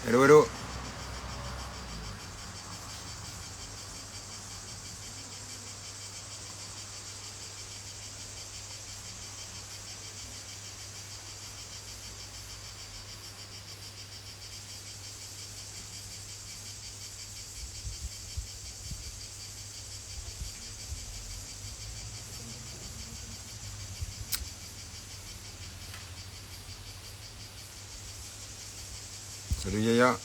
Hello, hello. Salut Yaya.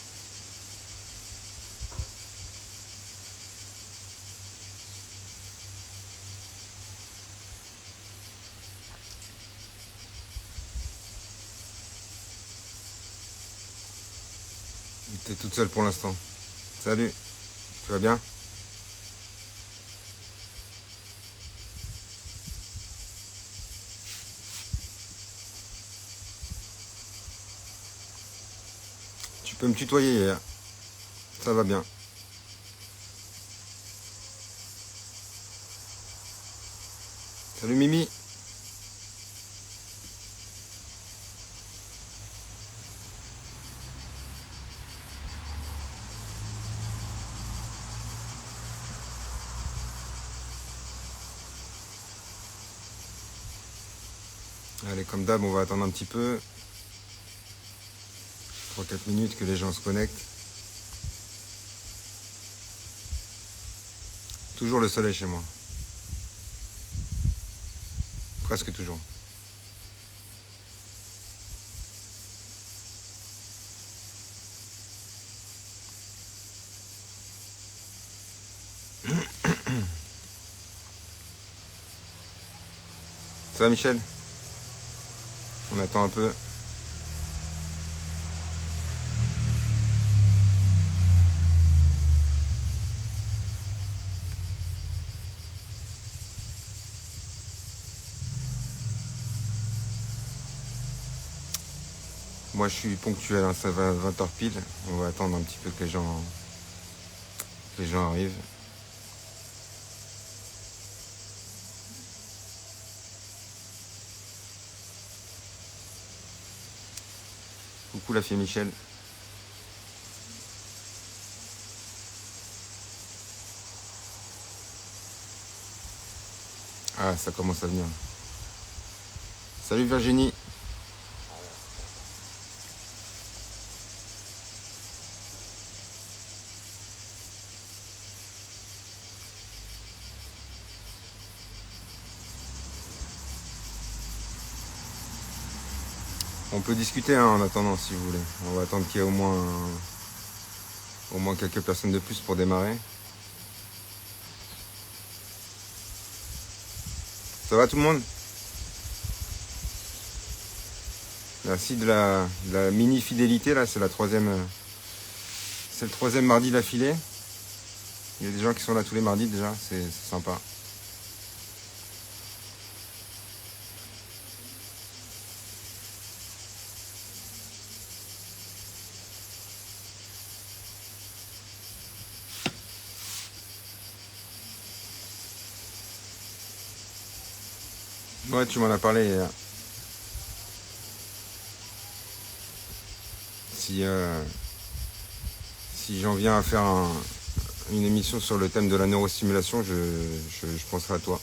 T'es toute seule pour l'instant. Salut. Tu vas bien? Tu peux me tutoyer Yaya. Ça va bien. Salut Mimi. Allez, comme d'hab, on va attendre un petit peu. 3-4 minutes que les gens se connectent. Toujours le soleil chez moi. Presque toujours. Ça va Michel? On attend un peu. Moi je suis ponctuel, hein, ça va 20h pile. On va attendre un petit peu que les gens arrivent. Coucou la fille Michel. Ah, ça commence à venir. Salut Virginie. On peut discuter hein, en attendant si vous voulez. On va attendre qu'il y ait au moins quelques personnes de plus pour démarrer. Ça va tout le monde? Merci de la mini fidélité là, c'est la troisième. C'est le troisième mardi d'affilée. Il y a des gens qui sont là tous les mardis déjà, c'est sympa. Ouais, tu m'en as parlé hier. Si, si j'en viens à faire une émission sur le thème de la neurostimulation, je penserai à toi.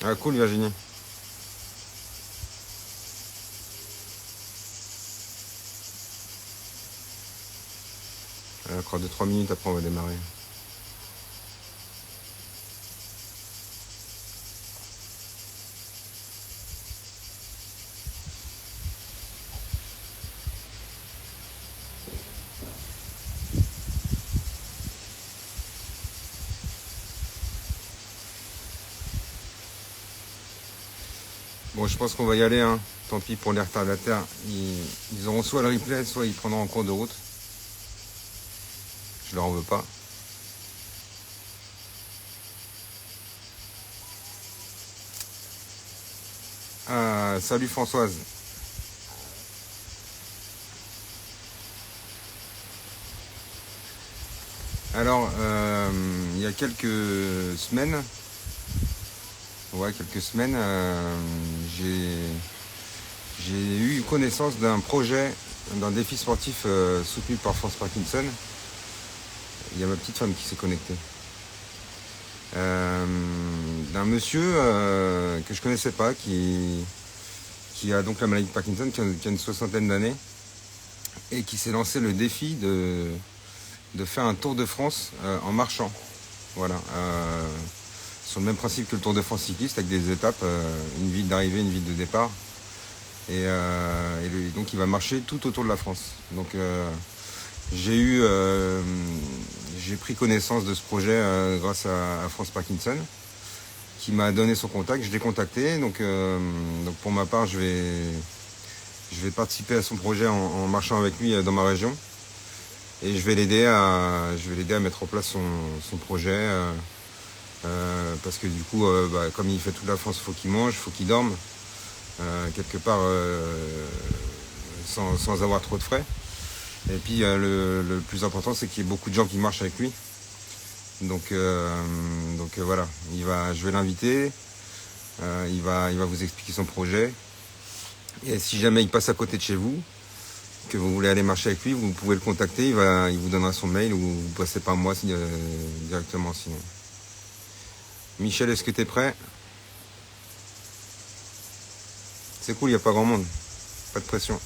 Ah cool Virginie. Encore 2-3 minutes après on va démarrer. Bon, je pense qu'on va y aller, hein. Tant pis pour les retardataires. Ils auront soit le replay, soit ils prendront en cours de route. Je leur en veux pas. Ah, salut Françoise. Alors, il y a quelques semaines, j'ai j'ai eu connaissance d'un projet, d'un défi sportif soutenu par France Parkinson. Il y a ma petite femme qui s'est connectée. D'un monsieur que je connaissais pas, qui a donc la maladie de Parkinson, qui a une soixantaine d'années, et qui s'est lancé le défi de faire un Tour de France en marchant. Voilà. Sur le même principe que le Tour de France cycliste, avec des étapes, une ville d'arrivée, une ville de départ. Donc il va marcher tout autour de la France. Donc j'ai eu, j'ai pris connaissance de ce projet grâce à France Parkinson, qui m'a donné son contact. Je l'ai contacté. Donc pour ma part, je vais participer à son projet en marchant avec lui dans ma région. Et je vais l'aider à mettre en place son projet. Parce que du coup, comme il fait toute la France, il faut qu'il mange, il faut qu'il dorme. Quelque part sans avoir trop de frais. Et puis le plus important, c'est qu'il y ait beaucoup de gens qui marchent avec lui. Donc voilà, je vais l'inviter, il va vous expliquer son projet. Et si jamais il passe à côté de chez vous, que vous voulez aller marcher avec lui, vous pouvez le contacter, il vous donnera son mail ou vous passez par moi directement sinon. Michel, est-ce que tu es prêt? C'est cool, il n'y a pas grand monde, pas de pression.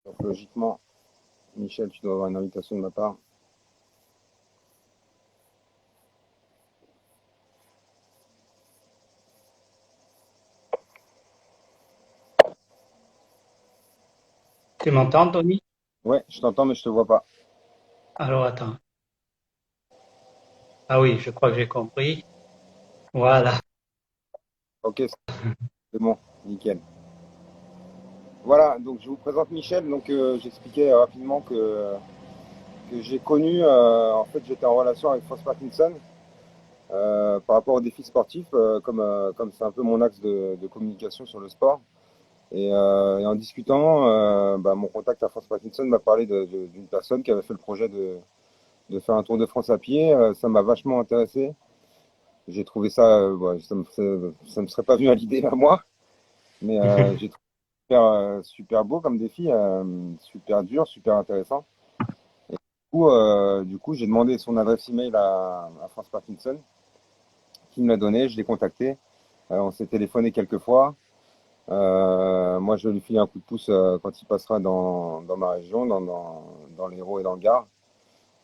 Donc logiquement, Michel, tu dois avoir une invitation de ma part. Tu m'entends, Tony? Ouais, je t'entends, mais je te vois pas. Alors attends. Ah oui, je crois que j'ai compris. Voilà. Ok, c'est bon, nickel. Voilà, donc je vous présente Michel. Donc j'expliquais rapidement que j'ai connu, en fait j'étais en relation avec France Parkinson par rapport aux défis sportifs, comme c'est un peu mon axe de communication sur le sport. Et en discutant, mon contact à France Parkinson m'a parlé d'une personne qui avait fait le projet de faire un Tour de France à pied. Ça m'a vachement intéressé. J'ai trouvé ça, ça me serait pas venu à l'idée à moi, mais j'ai trouvé super beau comme défi, super dur, super intéressant. Du coup, j'ai demandé son adresse email à France Parkinson, qui me l'a donné, je l'ai contacté. On s'est téléphoné quelques fois. Moi, je vais lui filer un coup de pouce quand il passera dans ma région, dans l'Hérault et dans le Gard.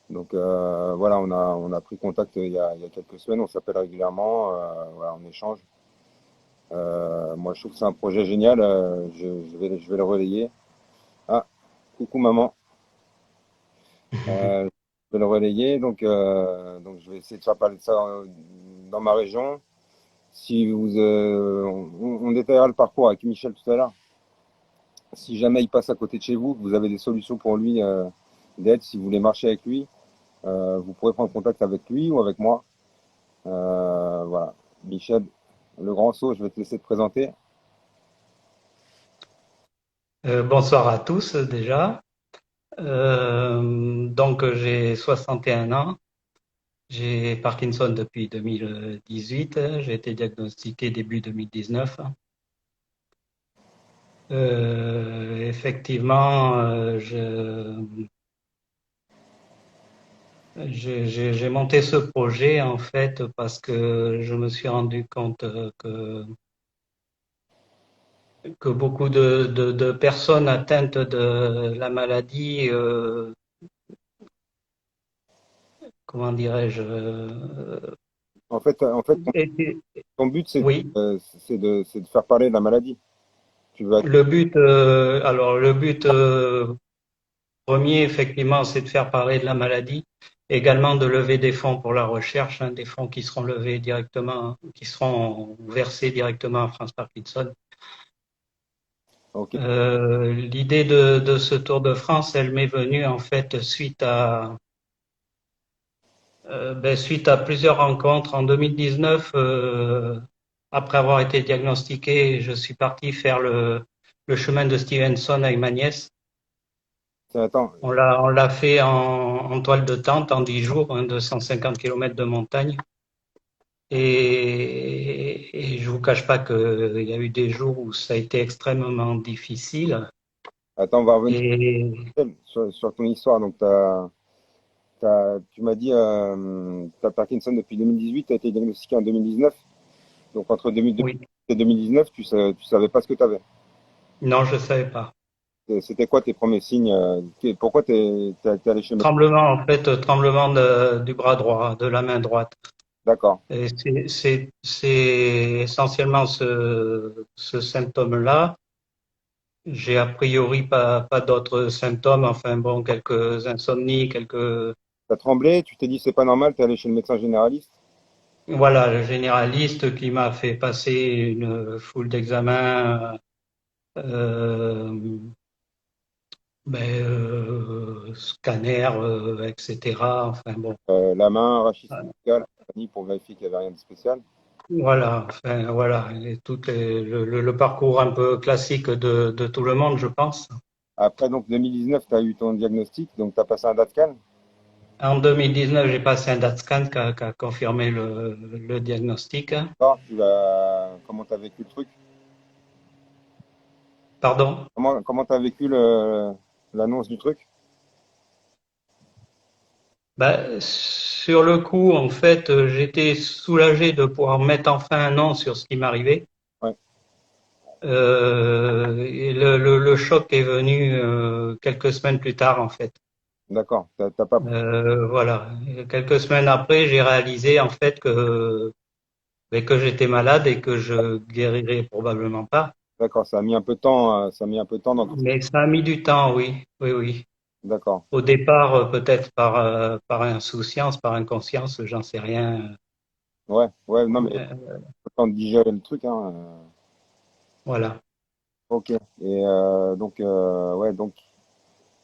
Donc voilà, on a pris contact il y a quelques semaines, on s'appelle régulièrement, voilà, on échange. Moi, je trouve que c'est un projet génial, je vais le relayer. Ah, coucou maman. Je vais le relayer, donc je vais essayer de faire parler de ça dans ma région. Si vous, on détaillera le parcours avec Michel tout à l'heure. Si jamais il passe à côté de chez vous, que vous avez des solutions pour lui d'aide, si vous voulez marcher avec lui, vous pourrez prendre contact avec lui ou avec moi. Voilà. Michel, le grand saut, je vais te laisser te présenter. Bonsoir à tous déjà. Donc j'ai 61 ans. J'ai Parkinson depuis 2018. J'ai été diagnostiqué début 2019. Effectivement, j'ai monté ce projet en fait parce que je me suis rendu compte que beaucoup de personnes atteintes de la maladie, comment dirais-je, En fait, étaient- ton but, oui, c'est de faire parler de la maladie. Tu veux le but, alors le but premier, effectivement, c'est de faire parler de la maladie, également de lever des fonds pour la recherche, hein, des fonds qui seront levés directement, qui seront versés directement à France Parkinson. ok. L'idée de ce Tour de France, elle m'est venue en fait suite Ben, suite à plusieurs rencontres en 2019, après avoir été diagnostiqué, je suis parti faire le chemin de Stevenson avec ma nièce. Attends, On l'a fait en toile de tente en 10 jours, hein, 250 km de montagne. Et je vous cache pas qu'il y a eu des jours où ça a été extrêmement difficile. attends, on va revenir Et sur ton histoire. Donc, tu m'as dit, tu as Parkinson depuis 2018, tu as été diagnostiqué en 2019. Donc, entre 2018 oui, et 2019, tu savais pas ce que tu avais. non, je savais pas. C'était quoi tes premiers signes? Pourquoi t'es allé chez le médecin? Tremblement, en fait, tremblement du bras droit, de la main droite. D'accord, Et c'est essentiellement ce symptôme-là. J'ai a priori pas d'autres symptômes, enfin bon, quelques insomnies, quelques... tu as tremblé, tu t'es dit c'est pas normal, tu es allé chez le médecin généraliste. Voilà, le généraliste qui m'a fait passer une foule d'examens, euh, scanner, etc. Enfin bon, La main, rachis cervical, compagnie, pour vérifier qu'il n'y avait rien de spécial. voilà, enfin voilà, et le parcours un peu classique de tout le monde, je pense. Après, donc 2019, tu as eu ton diagnostic, donc tu as passé un DATCAN. En 2019, j'ai passé un DAT-scan qui a confirmé le diagnostic. Alors, comment tu as vécu le truc? Pardon? Comment tu as vécu l'annonce du truc? Ben, sur le coup, en fait, j'étais soulagé de pouvoir mettre enfin un nom sur ce qui m'arrivait. Ouais, Et le choc est venu quelques semaines plus tard, en fait. d'accord. T'as pas, Voilà. Et quelques semaines après, j'ai réalisé en fait que j'étais malade et que je guérirais probablement pas. d'accord, ça a mis un peu de temps, ça a mis un peu de temps dans tout ça. Mais ça a mis du temps, oui, oui, oui. D'accord. Au départ, peut-être par insouciance, par inconscience, j'en sais rien. Ouais, ouais, non, mais Euh, faut le temps de digérer le truc, hein. voilà. Ok. Et donc, ouais, donc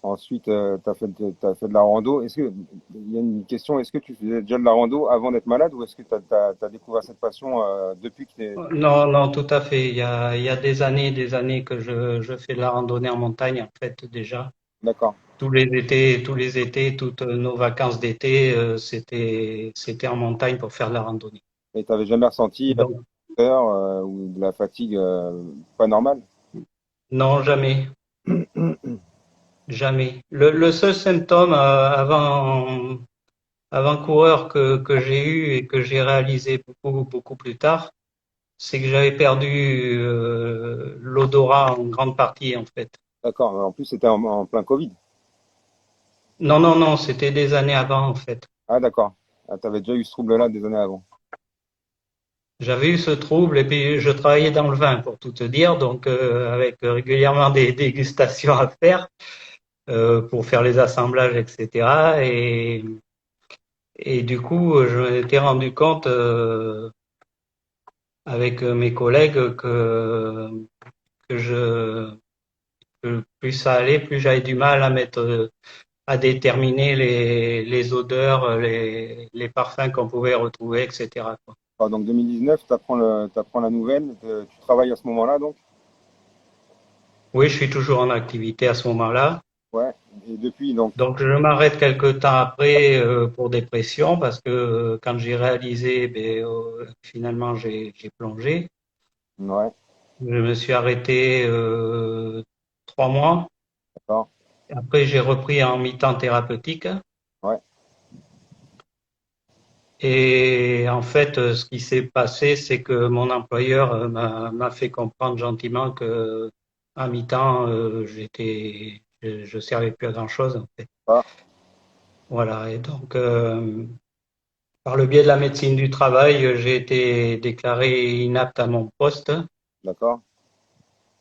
ensuite, tu t'as fait de la rando. Il y a une question, est-ce que tu faisais déjà de la rando avant d'être malade ou est-ce que tu as découvert cette passion depuis que tu Non, non, tout à fait. Il y a des années que je fais de la randonnée en montagne, en fait, déjà. D'accord. Tous les étés, toutes nos vacances d'été, c'était en montagne pour faire de la randonnée. Et tu n'avais jamais ressenti Donc, peur ou de la fatigue pas normale? non, jamais, jamais. Le seul symptôme avant-coureur que j'ai eu et que j'ai réalisé beaucoup, beaucoup plus tard, c'est que j'avais perdu l'odorat en grande partie, en fait. D'accord. En plus, c'était en plein Covid. Non, non, non, c'était des années avant, en fait. Ah, d'accord. Ah, tu avais déjà eu ce trouble-là des années avant. J'avais eu ce trouble et puis je travaillais dans le vin, pour tout te dire, donc avec régulièrement des dégustations à faire pour faire les assemblages, etc. Et du coup, je m'étais rendu compte avec mes collègues que plus ça allait, plus j'avais du mal à mettre, à déterminer les odeurs, les parfums qu'on pouvait retrouver, etc., quoi. Alors, donc 2019, t'apprends la nouvelle, tu travailles à ce moment-là, donc? Oui, je suis toujours en activité à ce moment-là. Ouais. Et depuis, donc, Donc, je m'arrête quelque temps après pour dépression parce que quand j'ai réalisé, ben, finalement, j'ai plongé. ouais, Je me suis arrêté 3 mois. d'accord. Après, j'ai repris en mi-temps thérapeutique. Ouais, Et en fait, ce qui s'est passé, c'est que mon employeur m'a fait comprendre gentiment que à mi-temps, je servais plus à grand-chose, en fait. ah, Voilà. Et donc, par le biais de la médecine du travail, j'ai été déclaré inapte à mon poste. d'accord.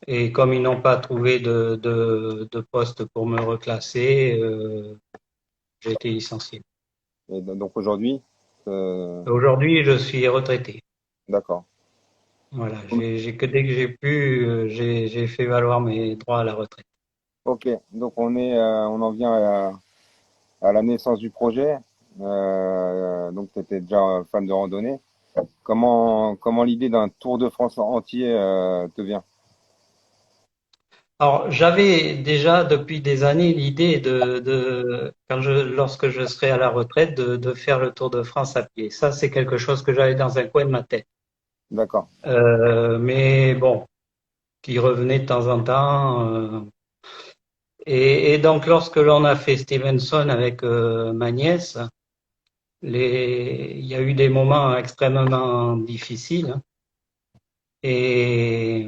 Et comme ils n'ont pas trouvé de poste pour me reclasser, j'ai été licencié. Et donc aujourd'hui, euh, Aujourd'hui, je suis retraité. d'accord. Voilà, dès que j'ai pu, j'ai fait valoir mes droits à la retraite. Ok, donc on en vient à la naissance du projet. Donc, tu étais déjà fan de randonnée. Comment l'idée d'un Tour de France entier te vient? Alors, j'avais déjà depuis des années l'idée lorsque je serai à la retraite, de faire le Tour de France à pied. Ça, c'est quelque chose que j'avais dans un coin de ma tête. D'accord, Mais bon, qui revenait de temps en temps. Et donc, lorsque l'on a fait Stevenson avec ma nièce, il y a eu des moments extrêmement difficiles. Et,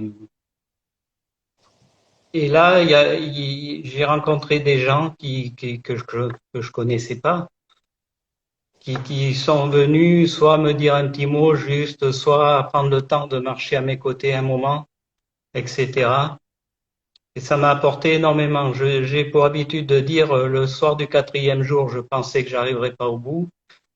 et là, j'ai rencontré des gens que je connaissais pas, qui sont venus soit me dire un petit mot juste, soit prendre le temps de marcher à mes côtés un moment, etc. Et ça m'a apporté énormément. J'ai pour habitude de dire le soir du quatrième jour, je pensais que j'arriverais pas au bout,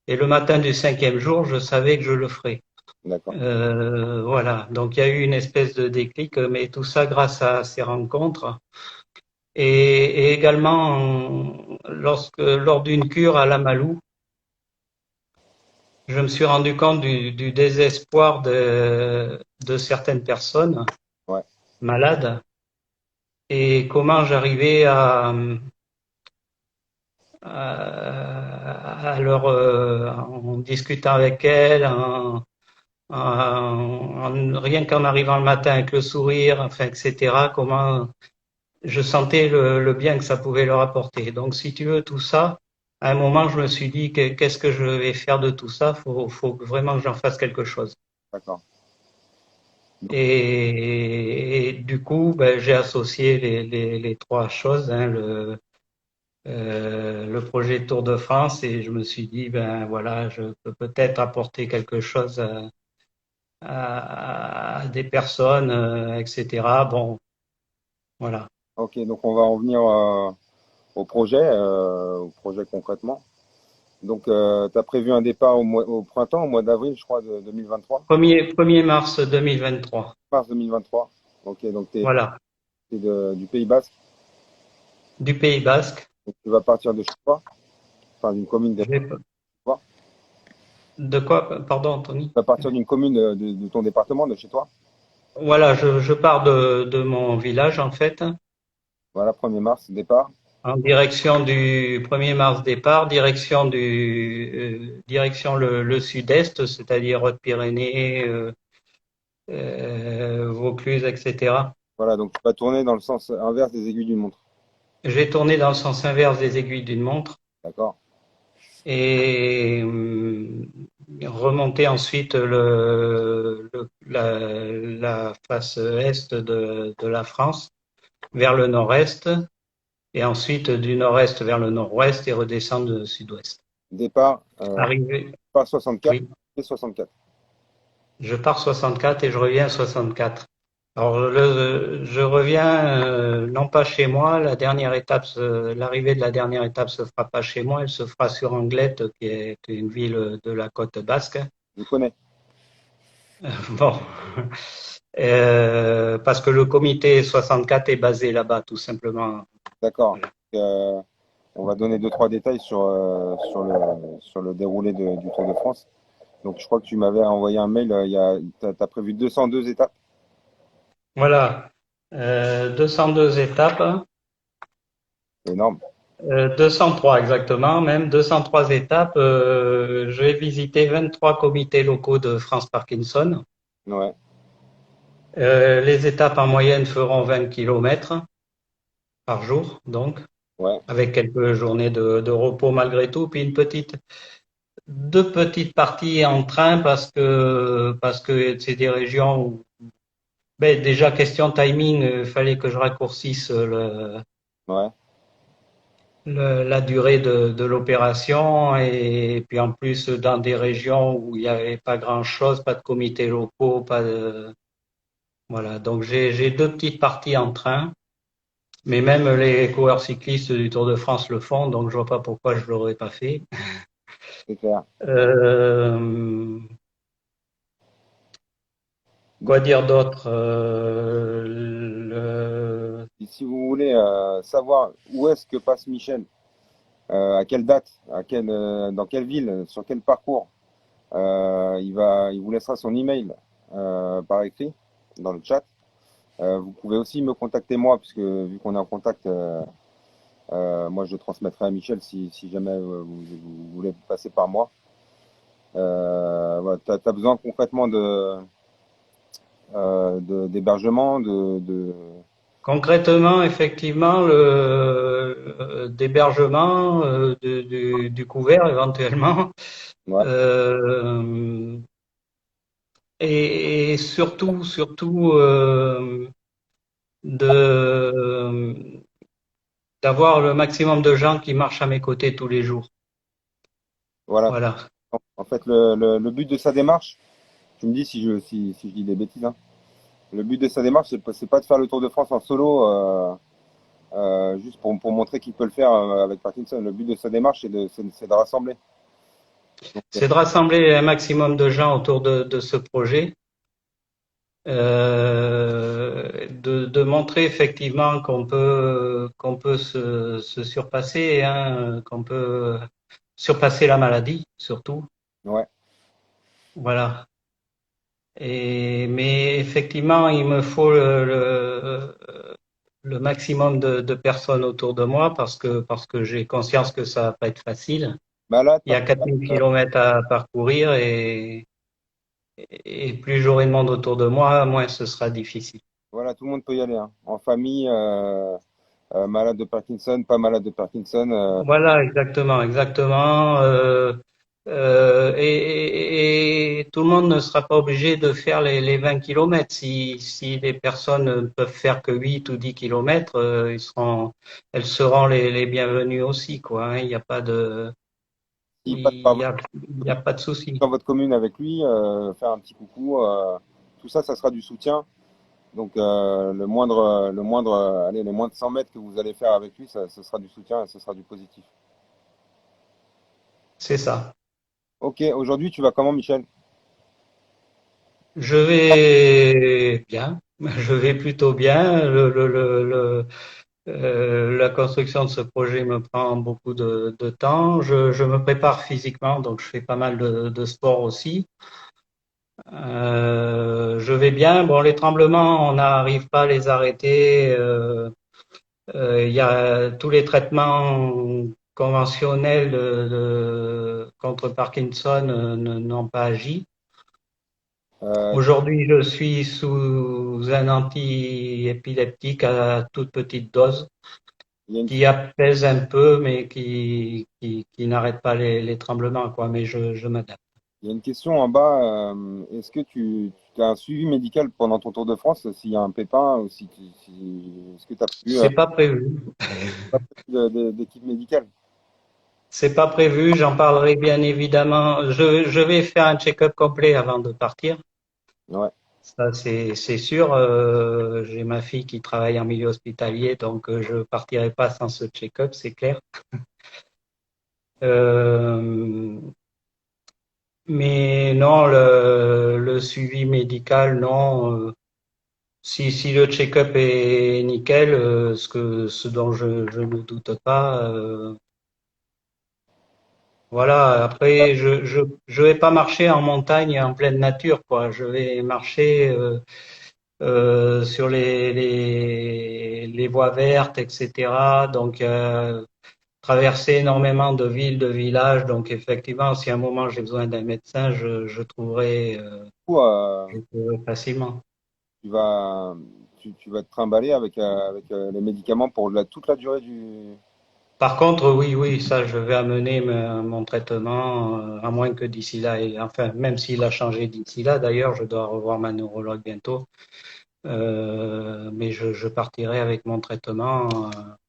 et le matin du cinquième jour, je savais que je le ferais. d'accord. Voilà. Donc il y a eu une espèce de déclic, mais tout ça grâce à ces rencontres. Et également, lors d'une cure à Lamalou, je me suis rendu compte du désespoir de certaines personnes Ouais, malades et comment j'arrivais en discutant avec elles, rien qu'en arrivant le matin avec le sourire, enfin, etc., comment je sentais le bien que ça pouvait leur apporter. Donc, si tu veux, tout ça, à un moment, je me suis dit, qu'est-ce que je vais faire de tout ça? Faut vraiment que j'en fasse quelque chose. d'accord. Et du coup, ben, j'ai associé les trois choses, hein, le projet Tour de France, et je me suis dit, ben voilà, je peux peut-être apporter quelque chose à des personnes, etc. Bon, voilà. Ok, donc on va en venir au projet concrètement. Donc, tu as prévu un départ au printemps, au mois d'avril, je crois, de 2023, Premier mars 2023. mars 2023. Ok, donc tu es, Voilà. du Pays Basque. Du Pays Basque. Donc, tu vas partir de chez toi, enfin d'une commune de Je chez vais, toi. de quoi, pardon, Anthony? Tu vas partir d'une commune de ton département, de chez toi. Voilà, je pars de mon village, en fait, Voilà, 1er mars, départ. en direction du 1er mars départ, direction le sud-est, c'est-à-dire Hautes-Pyrénées, Vaucluse, etc. Voilà, donc tu vas tourner dans le sens inverse des aiguilles d'une montre. J'ai tourné dans le sens inverse des aiguilles d'une montre D'accord? et remonter ensuite la face est de la France vers le nord-est et ensuite du nord-est vers le nord-ouest et redescendre du sud-ouest. Départ, pas 64, Oui, et 64. je pars 64 et je reviens 64. Alors, je reviens non pas chez moi, l'arrivée de la dernière étape se fera pas chez moi, elle se fera sur Anglette, qui est une ville de la côte basque. Je connais. Bon, parce que le comité 64 est basé là-bas, tout simplement. D'accord. Voilà. On va donner deux, trois détails sur le déroulé du Tour de France. Donc, je crois que tu m'avais envoyé un mail, t'as prévu 202 étapes. Voilà. 202 étapes, C'est énorme. 203 exactement, même 203 étapes. Je vais visiter 23 comités locaux de France Parkinson. Ouais, Les étapes en moyenne feront 20 kilomètres par jour, donc, ouais. avec quelques journées de repos malgré tout, puis deux petites parties en train parce que c'est des régions où, ben, déjà question timing, il fallait que je raccourcisse Ouais, la durée de l'opération et puis en plus dans des régions où il n'y avait pas grand-chose, pas de comités locaux, pas de voilà. Donc j'ai deux petites parties en train. Mais même les coureurs cyclistes du Tour de France le font, donc je vois pas pourquoi je l'aurais pas fait. c'est clair. Euh, quoi dire d'autre Et si vous voulez savoir où est-ce que passe Michel à quelle date, dans quelle ville, sur quel parcours. Il vous laissera son email par écrit dans le chat. Vous pouvez aussi me contacter moi, puisque vu qu'on est en contact, moi je transmettrai à Michel si jamais vous voulez passer par moi. Voilà, t'as besoin concrètement d'hébergement, Concrètement, effectivement, d'hébergement, du couvert éventuellement, ouais, euh, et surtout de d'avoir le maximum de gens qui marchent à mes côtés tous les jours. voilà. Voilà. En fait, le but de sa démarche, tu me dis si je dis des bêtises, hein. Le but de sa démarche, c'est pas de faire le Tour de France en solo, juste pour montrer qu'il peut le faire avec Parkinson. Le but de sa démarche, c'est de rassembler. Donc, C'est de rassembler un maximum de gens autour de ce projet, de montrer effectivement qu'on peut se surpasser, hein, qu'on peut surpasser la maladie surtout. ouais, Voilà. Mais effectivement, il me faut le maximum de personnes autour de moi parce que j'ai conscience que ça va pas être facile. malade, Il y a 4000 kilomètres à parcourir et plus j'aurai de monde autour de moi, moins ce sera difficile. voilà, tout le monde peut y aller, hein. En famille, malade de Parkinson, pas malade de Parkinson. Voilà, exactement, exactement. Et tout le monde ne sera pas obligé de faire les 20 kilomètres. Si les personnes ne peuvent faire que 8 ou 10 kilomètres, elles seront les bienvenues aussi, quoi, hein. S'il passe par Il y a pas de souci. dans votre commune avec lui, faire un petit coucou, tout ça, ça sera du soutien. Donc allez, les moins de 100 mètres que vous allez faire avec lui, ce sera du soutien et ce sera du positif. C'est ça. Ok, aujourd'hui tu vas comment, Michel? Je vais bien. Je vais plutôt bien. La construction de ce projet me prend beaucoup de temps. Je me prépare physiquement, donc je fais pas mal de sport aussi. Je vais bien. Bon, les tremblements, on n'arrive pas à les arrêter. Il y a tous les traitements conventionnels contre Parkinson n'ont pas agi. Euh, Aujourd'hui, je suis sous un antiépileptique à toute petite dose il y a une, qui apaise un peu, mais qui n'arrête pas les tremblements, quoi. Mais je m'adapte. il y a une question en bas. Est-ce que tu as un suivi médical pendant ton Tour de France s'il y a un pépin ou est-ce que tu as prévu C'est pas prévu. d'équipe médicale? C'est pas prévu. J'en parlerai bien évidemment. Je vais faire un check-up complet avant de partir. Ouais. Ça, c'est sûr. J'ai ma fille qui travaille en milieu hospitalier, donc je partirai pas sans ce check-up, c'est clair. Euh, mais non, le suivi médical, non. Si le check-up est nickel, ce dont je ne doute pas, voilà. Après, je vais pas marcher en montagne, en pleine nature, quoi. Je vais marcher sur les voies vertes, etc. Donc, traverser énormément de villes, de villages. Donc, effectivement, si à un moment j'ai besoin d'un médecin, Du coup, je trouverai facilement. tu vas, tu vas te trimballer avec les médicaments pour toute la durée du. Par contre, oui, oui, ça, je vais amener mon traitement, à moins que d'ici là, et enfin, même s'il a changé d'ici là, d'ailleurs, je dois revoir ma neurologue bientôt, mais je partirai avec mon traitement.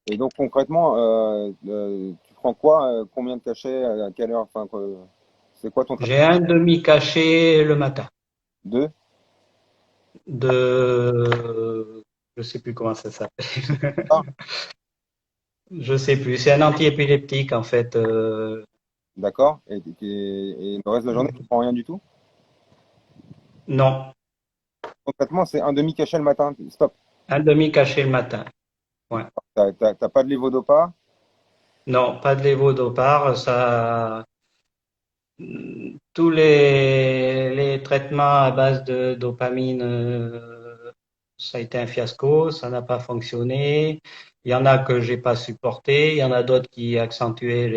Et donc concrètement, tu prends quoi? Combien de cachets? À quelle heure? Enfin, c'est quoi ton J'ai traitement? un demi-cachet le matin Deux? de, je sais plus comment ça s'appelle. Ah, Je sais plus. C'est un antiépileptique en fait. d'accord. Et le reste de la journée, tu prends rien du tout? Non, Concrètement, c'est un demi-cachet le matin. Stop. un demi-cachet le matin. Ouais. T'as pas de lévodopa, Non, pas de lévodopar. Ça, tous les traitements à base de dopamine, ça a été un fiasco. Ça n'a pas fonctionné. Il y en a que j'ai pas supporté. Il y en a d'autres qui accentuaient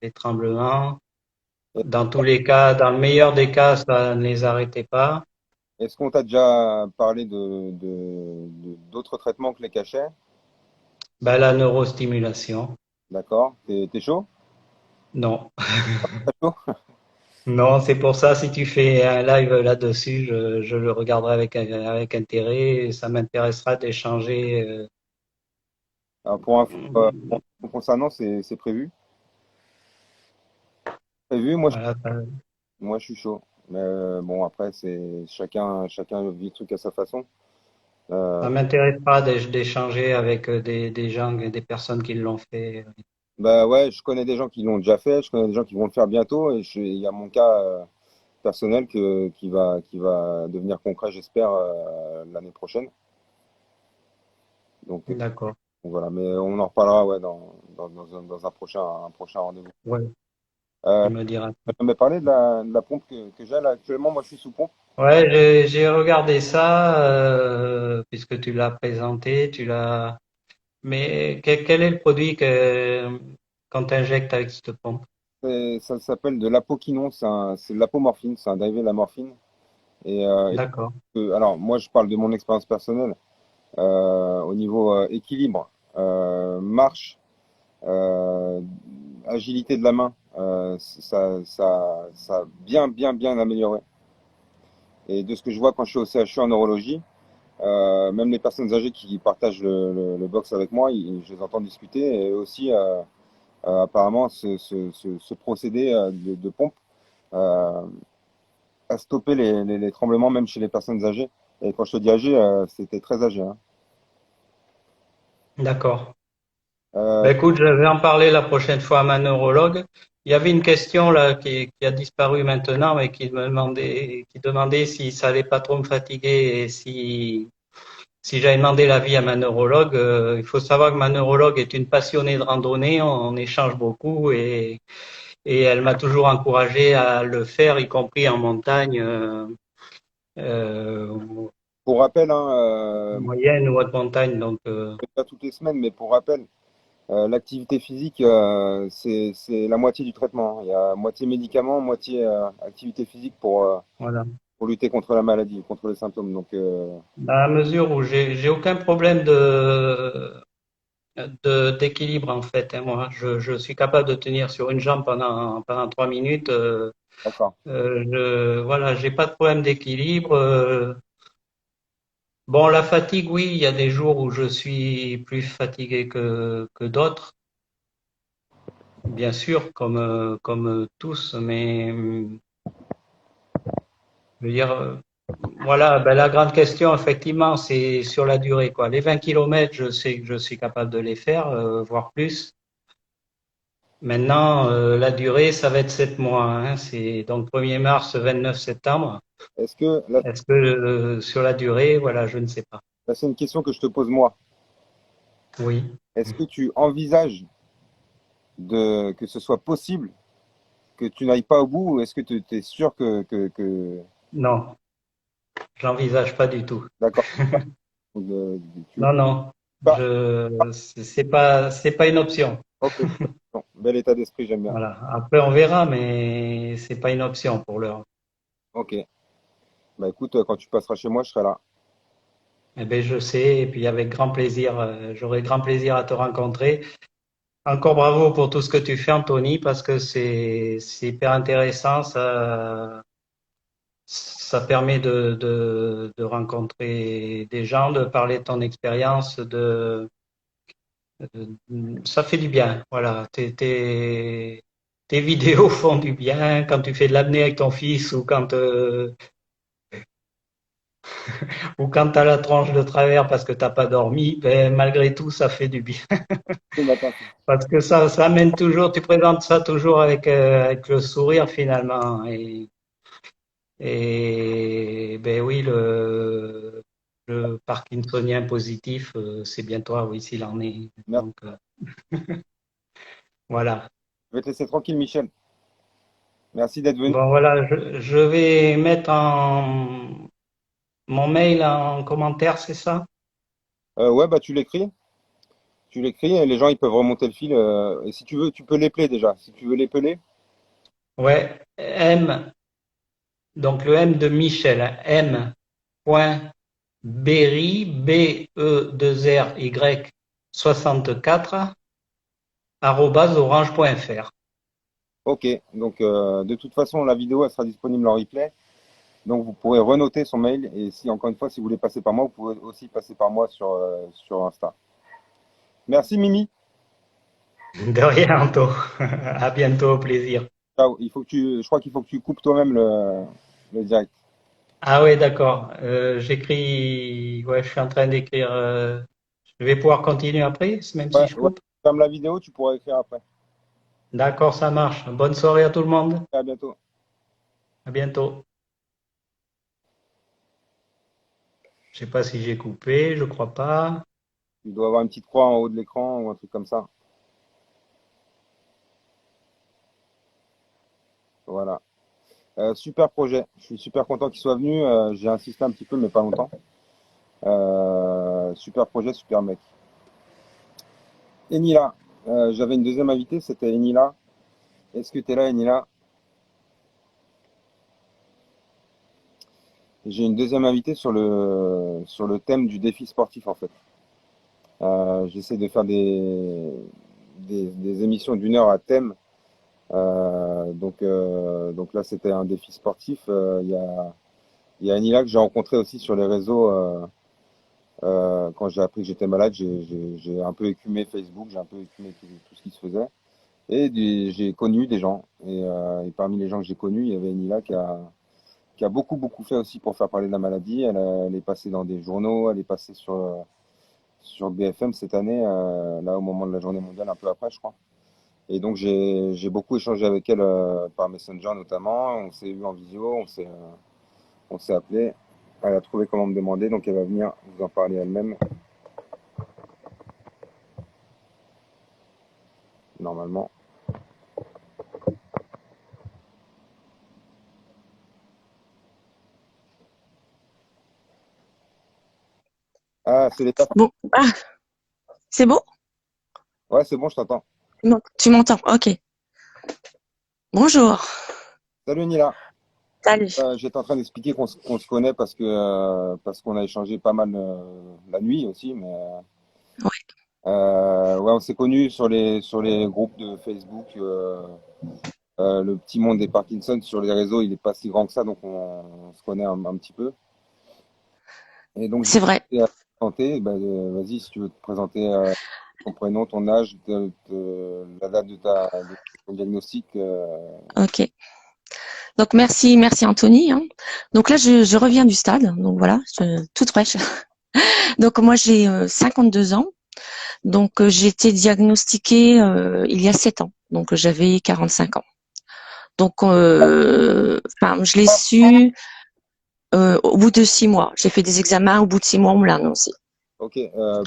les tremblements. Dans tous les cas, dans le meilleur des cas, ça ne les arrêtait pas. Est-ce qu'on t'a déjà parlé d'autres traitements que les cachets? Ben, la neurostimulation, D'accord. T'es chaud? non. Pas chaud. Non, c'est pour ça, si tu fais un live là-dessus, je le regarderai avec intérêt. Et ça m'intéressera d'échanger. Alors, pour info concernant, c'est prévu. Prévu, Voilà, moi, je suis chaud. Mais bon, après, c'est chacun vit le truc à sa façon. ça Euh, m'intéressera d'échanger avec des gens, des personnes qui l'ont fait. Bah ouais, je connais des gens qui l'ont déjà fait, je connais des gens qui vont le faire bientôt, et il y a mon cas personnel qui va devenir concret, j'espère, l'année prochaine. Donc, D'accord. voilà, mais on en reparlera ouais, dans un prochain rendez-vous. Ouais, Euh, tu me diras. tu m'as parlé de la pompe que j'ai là actuellement, moi je suis sous pompe. Ouais, j'ai regardé ça puisque tu l'as présenté, tu l'as. Mais quel est le produit qu'on t'injecte avec cette pompe? Ça s'appelle de l'apoquinon, c'est de l'apomorphine, c'est un dérivé de la morphine. D'accord, Alors moi je parle de mon expérience personnelle. Au niveau équilibre, marche, euh, agilité de la main, ça a bien, bien, bien amélioré. Et de ce que je vois quand je suis au CHU en neurologie, même les personnes âgées qui partagent le box avec moi, je les entends discuter. Et aussi, apparemment, ce procédé de pompe euh, a stoppé les tremblements, même chez les personnes âgées. Et quand je te dis âgé, c'était très âgé. Hein. d'accord. Euh, Ben écoute, je vais en parler la prochaine fois à ma neurologue. Il y avait une question là qui a disparu maintenant, mais qui demandait si ça allait pas trop me fatiguer et si j'avais demandé l'avis à ma neurologue. Il faut savoir que ma neurologue est une passionnée de randonnée, on échange beaucoup et elle m'a toujours encouragé à le faire, y compris en montagne, euh, pour rappel, hein, moyenne ou haute montagne. Donc, pas toutes les semaines, mais pour rappel, l'activité physique, c'est la moitié du traitement. Il y a moitié médicaments, moitié activité physique voilà. pour lutter contre la maladie, contre les symptômes. Donc, Dans la mesure où j'ai aucun problème d'équilibre en fait. Hein, moi, je suis capable de tenir sur une jambe pendant 3 minutes. d'accord. Voilà, j'ai pas de problème d'équilibre. Bon, la fatigue, oui, il y a des jours où je suis plus fatigué que d'autres, bien sûr, comme tous, mais je veux dire, voilà, ben, la grande question, effectivement, c'est sur la durée, quoi. Les 20 kilomètres, je sais que je suis capable de les faire, voire plus. Maintenant, la durée, ça va être 7 mois. Hein. C'est donc 1er mars, 29 septembre. Est-ce que, là, Est-ce que sur la durée, voilà, je ne sais pas. là, c'est une question que je te pose moi. Oui, Est-ce que tu envisages que ce soit possible que tu n'ailles pas au bout ou est-ce que tu es sûr non, j'envisage pas du tout. d'accord, tu veux Non, non, pas? c'est pas une option. Ok, bon, bel état d'esprit, j'aime bien. Voilà. Après, on verra, mais c'est pas une option pour l'heure. Ok, bah écoute, quand tu passeras chez moi, je serai là. Eh ben, je sais, et puis avec grand plaisir, j'aurai grand plaisir à te rencontrer. Encore bravo pour tout ce que tu fais, Anthony, parce que c'est hyper intéressant. Ça permet de rencontrer des gens, de parler de ton expérience, ça fait du bien. Voilà, tes vidéos font du bien quand tu fais de l'apnée avec ton fils ou quand tu as la tranche de travers parce que t'as pas dormi. Ben, malgré tout, ça fait du bien. Ce matin. Parce que ça amène toujours, tu présentes ça toujours avec le sourire finalement. Et ben oui, le parkinsonien positif, c'est bien toi, oui, s'il en est. Merci. Donc, Voilà. Je vais te laisser tranquille, Michel. Merci d'être venu. Bon, voilà, je vais mettre mon mail en commentaire, c'est ça? Ouais, bah tu l'écris. Tu l'écris et les gens ils peuvent remonter le fil. Et si tu veux, tu peux l'épeler déjà. Si tu veux l'épeler, Ouais, M, donc le M de Michel, hein, M. Berry, B-E-2-R-Y 64, orange.fr. ok. Donc de toute façon, la vidéo elle sera disponible en replay. Donc vous pourrez renoter son mail. Et si encore une fois, si vous voulez passer par moi, vous pouvez aussi passer par moi sur Insta. Merci Mimi. De rien, Anto. À bientôt, au plaisir. Ciao. Je crois qu'il faut que tu coupes toi-même le direct. Ah oui, d'accord. J'écris, ouais, je suis en train d'écrire. Je vais pouvoir continuer après, même si Ouais, je ouais. coupe. Ferme la vidéo, tu pourras écrire après. D'accord, ça marche. Bonne soirée à tout le monde. À bientôt. À bientôt. Je sais pas si j'ai coupé, je crois pas. Tu dois avoir une petite croix en haut de l'écran ou un truc comme ça. Voilà. Super projet. Je suis super content qu'il soit venu. J'ai insisté un petit peu, mais pas longtemps. Super projet, super mec. Enila. J'avais une deuxième invitée, c'était Enila. Est-ce que tu es là, Enila? J'ai une deuxième invitée sur le thème du défi sportif, en fait. J'essaie de faire des émissions d'une heure à thème. Donc là, c'était un défi sportif. Il y a Enila que j'ai rencontré aussi sur les réseaux. Quand j'ai appris que j'étais malade, j'ai un peu écumé Facebook, j'ai un peu écumé tout ce qui se faisait. Et j'ai connu des gens. Et parmi les gens que j'ai connus, il y avait Enila qui a beaucoup, beaucoup fait aussi pour faire parler de la maladie. Elle est passée dans des journaux, elle est passée sur BFM cette année, là au moment de la journée mondiale, un peu après, je crois. Et donc j'ai beaucoup échangé avec elle par Messenger notamment. On s'est vu en visio, on s'est appelé. Elle a trouvé comment me demander, donc elle va venir vous en parler elle-même, normalement. Ah, c'est l'étape. Bon, c'est bon? Ouais, c'est bon, je t'entends. Non, tu m'entends? Ok. Bonjour. Salut Nila. Salut. J'étais en train d'expliquer qu'on se connaît parce qu'on a échangé pas mal la nuit aussi, mais Ouais, ouais, on s'est connus sur les groupes de Facebook. Le petit monde des Parkinson sur les réseaux, il est pas si grand que ça, donc on se connaît un petit peu. Et donc j'ai c'est vrai. commencé à te présenter. Bah, vas-y, si tu veux te présenter ton prénom, ton âge, la date de ton diagnostic. Ok. Donc merci Anthony, hein. Donc là, je reviens du stade. Donc voilà, toute fraîche. Donc moi, j'ai 52 ans. Donc j'ai été diagnostiquée il y a 7 ans. Donc j'avais 45 ans. Donc, enfin, je l'ai su au bout de 6 mois. J'ai fait des examens. Au bout de 6 mois, on me l'a annoncé. Ok,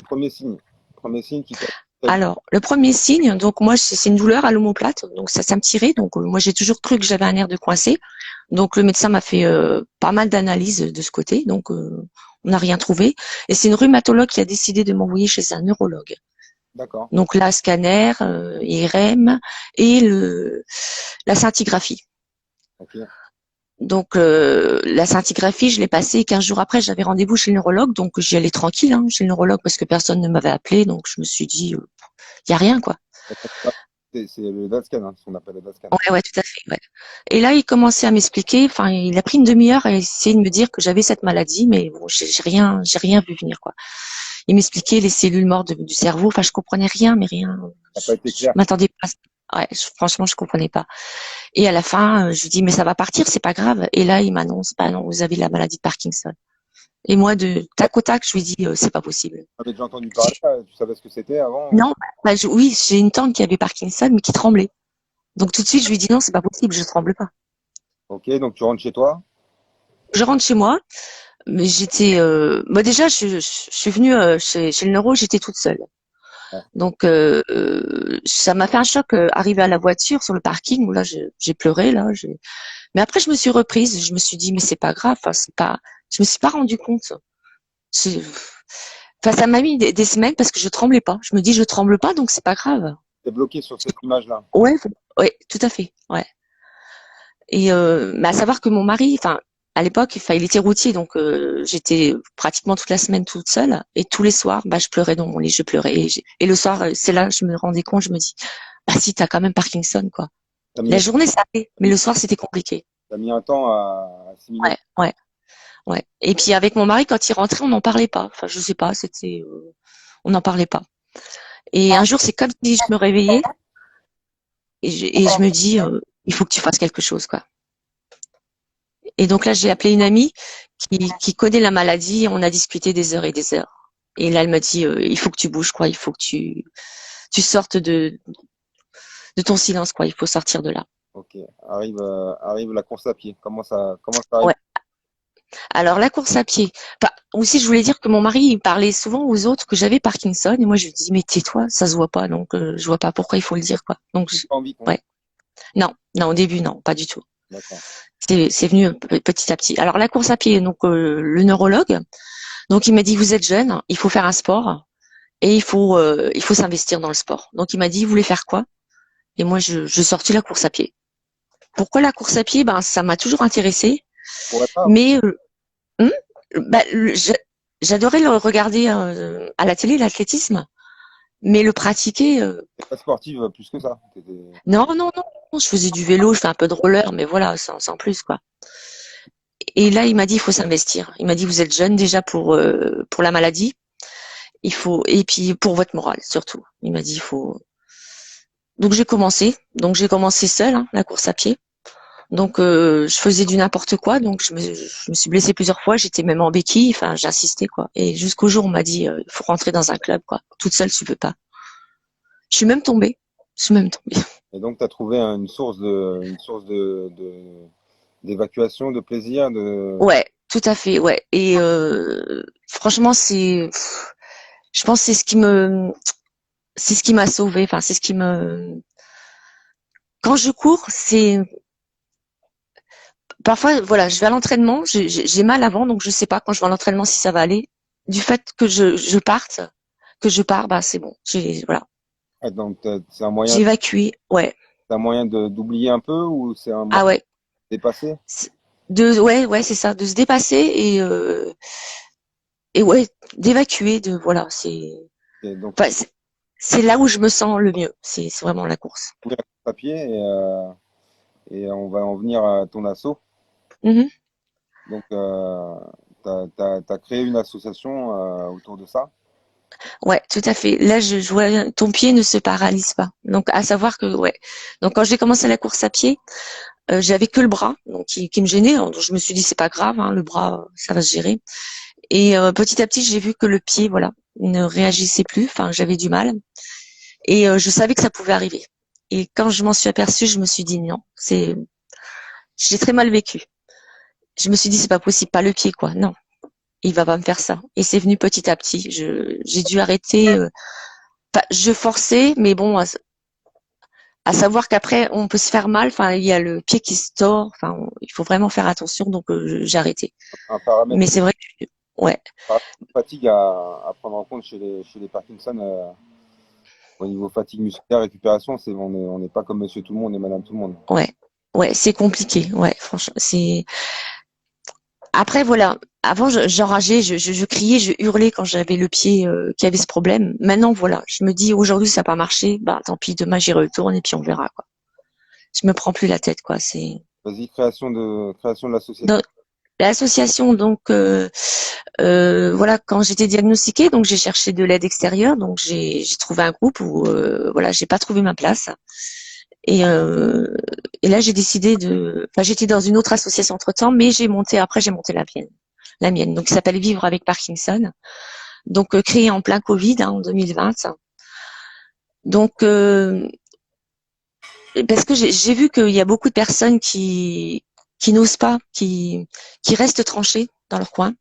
premier signe. Premier signe qui t'a. Alors, le premier signe, donc moi, c'est une douleur à l'omoplate, donc ça me tirait. Donc moi, j'ai toujours cru que j'avais un nerf de coincé. Donc le médecin m'a fait pas mal d'analyses de ce côté, donc on n'a rien trouvé. Et c'est une rhumatologue qui a décidé de m'envoyer chez un neurologue. D'accord. Donc là, scanner, IRM et la scintigraphie. Ok. Donc la scintigraphie, je l'ai passée 15 jours après, j'avais rendez-vous chez le neurologue, donc j'y allais tranquille chez le neurologue parce que personne ne m'avait appelé, donc je me suis dit, il y a rien quoi. C'est le DASCAN, hein, ce qu'on appelle le DASCAN. Ouais, ouais, tout à fait. Ouais. Et là, il commençait à m'expliquer. Enfin, il a pris une demi-heure à essayer de me dire que j'avais cette maladie, mais bon, j'ai rien vu venir quoi. Il m'expliquait les cellules mortes du cerveau. Enfin, je comprenais rien, mais rien. Ça n'a pas été Je clair. m'attendais pas. Ouais, franchement, je comprenais pas. Et à la fin, je lui dis, mais ça va partir, c'est pas grave. Et là, il m'annonce, bah non, vous avez la maladie de Parkinson. Et moi, de tac au tac, je lui dis, c'est pas possible. Tu avais déjà entendu parler, tu savais ce que c'était avant? Non, bah, oui, j'ai une tante qui avait Parkinson, mais qui tremblait. Donc tout de suite, je lui dis non, c'est pas possible, je tremble pas. Ok, donc tu rentres chez toi. Je rentre chez moi, mais j'étais, déjà, je suis venue chez le neuro, j'étais toute seule. Ouais. Donc ça m'a fait un choc arrivé à la voiture sur le parking où là j'ai pleuré là. Mais après je me suis reprise, je me suis dit mais c'est pas grave, enfin, c'est pas, je me suis pas rendu compte. C'est- Enfin ça m'a mis des semaines parce que je tremblais pas. Je me dis je tremble pas donc c'est pas grave. T'es bloqué sur cette image-là. Ouais, ouais, tout à fait. Ouais. Et mais à savoir que mon mari, enfin à l'époque, enfin il était routier, donc j'étais pratiquement toute la semaine toute seule. Et tous les soirs, bah je pleurais dans mon lit, je pleurais. Et le soir, c'est là que je me rendais compte, je me dis, bah si t'as quand même Parkinson quoi. T'as La mis, journée ça allait, t'as mais mis, le soir c'était compliqué. t'as mis un temps à assimiler. Ouais, ouais, ouais. Et puis avec mon mari, quand il rentrait, on n'en parlait pas. Enfin je sais pas, c'était, on n'en parlait pas. Et un jour, c'est comme si je me réveillais et je me dis, il faut que tu fasses quelque chose quoi. Et donc là, j'ai appelé une amie qui connaît la maladie. On a discuté des heures et des heures. Et là, elle m'a dit, il faut que tu bouges, quoi. Il faut que tu sortes de ton silence, quoi. Il faut sortir de là. Ok. Arrive la course à pied. Comment ça arrive? Ouais. Alors, la course à pied. Enfin, aussi, je voulais dire que mon mari, il parlait souvent aux autres que j'avais Parkinson. Et moi, je lui dis, mais tais-toi, ça se voit pas. Donc, je vois pas pourquoi il faut le dire, quoi. Donc, Pas envie qu'on. ouais. Non, non, au début, non, pas du tout. D'accord. C'est venu petit à petit. Alors, la course à pied, donc, le neurologue. Donc, il m'a dit, vous êtes jeune, il faut faire un sport. Et il faut s'investir dans le sport. Donc il m'a dit, vous voulez faire quoi? Et moi, je sortis la course à pied. Pourquoi la course à pied? Ben, ça m'a toujours intéressée. Pourrait pas. Mais hum, ben, j'adorais le regarder à la télé, l'athlétisme, mais le pratiquer, T'es pas sportive plus que ça. non, non, non. Je faisais du vélo, je fais un peu de roller, mais voilà, sans plus quoi. Et là, il m'a dit, il faut s'investir. Il m'a dit, vous êtes jeune déjà pour la maladie. Il faut, et puis pour votre morale surtout. Il m'a dit, il faut. Donc j'ai commencé. Donc j'ai commencé seule, hein, la course à pied. Donc je faisais du n'importe quoi. Donc je me suis blessée plusieurs fois. J'étais même en béquille. Enfin, j'insistais quoi. Et jusqu'au jour où on m'a dit, il faut rentrer dans un club quoi. Toute seule, tu peux pas. Je suis même tombée. Je suis même tombée. Et donc, tu as trouvé une source d'évacuation, de plaisir, Ouais, tout à fait. Ouais. Et franchement, je pense que c'est ce qui m'a sauvée. Enfin, c'est ce qui me. Quand je cours, c'est parfois, voilà, je vais à l'entraînement, j'ai mal avant, donc je sais pas quand je vais à l'entraînement si ça va aller. Du fait que je pars, bah c'est bon. Voilà, Ah, donc, j'ai évacué. Ouais. c'est un moyen d'oublier un peu ou c'est un moyen Ah ouais. de dépasser? C'est- ouais, c'est ça, de se dépasser et ouais, d'évacuer, de voilà, Et donc, enfin, c'est là où je me sens le mieux. C'est vraiment la course. tu à papier et on va en venir à ton assaut. Mhm. Donc, t'as créé une association autour de ça. Ouais, tout à fait. Là, je vois, ton pied ne se paralyse pas. Donc, à savoir que, ouais. Donc, quand j'ai commencé la course à pied, j'avais que le bras, donc qui me gênait. Donc, je me suis dit c'est pas grave, hein, le bras, ça va se gérer. Et petit à petit, j'ai vu que le pied, voilà, ne réagissait plus. Enfin, j'avais du mal. Et je savais que ça pouvait arriver. Et quand je m'en suis aperçue, je me suis dit non, j'ai très mal vécu. Je me suis dit c'est pas possible, pas le pied quoi. Non, il va pas me faire ça. Et c'est venu petit à petit. J'ai dû arrêter. Enfin, je forçais, mais bon, à savoir qu'après on peut se faire mal. Enfin, il y a le pied qui se tord. Enfin, il faut vraiment faire attention. Donc j'ai arrêté. Un paramètre, Mais c'est vrai que ouais, fatigue à prendre en compte chez les Parkinson. Au niveau fatigue musculaire, récupération, on n'est pas comme monsieur tout le monde et madame tout le monde. ouais, ouais, c'est compliqué. Ouais, franchement, c'est. Après voilà, avant j'enrageais, je criais, je hurlais quand j'avais le pied qui avait ce problème. Maintenant voilà, je me dis aujourd'hui ça n'a pas marché, bah tant pis, demain j'y retourne et puis on verra quoi. Je me prends plus la tête quoi. C'est Vas-y, création de l'association. donc, l'association donc voilà quand j'étais diagnostiquée donc j'ai cherché de l'aide extérieure donc j'ai trouvé un groupe où voilà j'ai pas trouvé ma place et euh, et là j'ai décidé de enfin j'étais dans une autre association entre temps mais j'ai monté la mienne donc qui s'appelle Vivre avec Parkinson donc créée en plein Covid hein, en 2020 donc parce que j'ai vu qu'il y a beaucoup de personnes qui n'osent pas qui restent tranchées dans leur coin.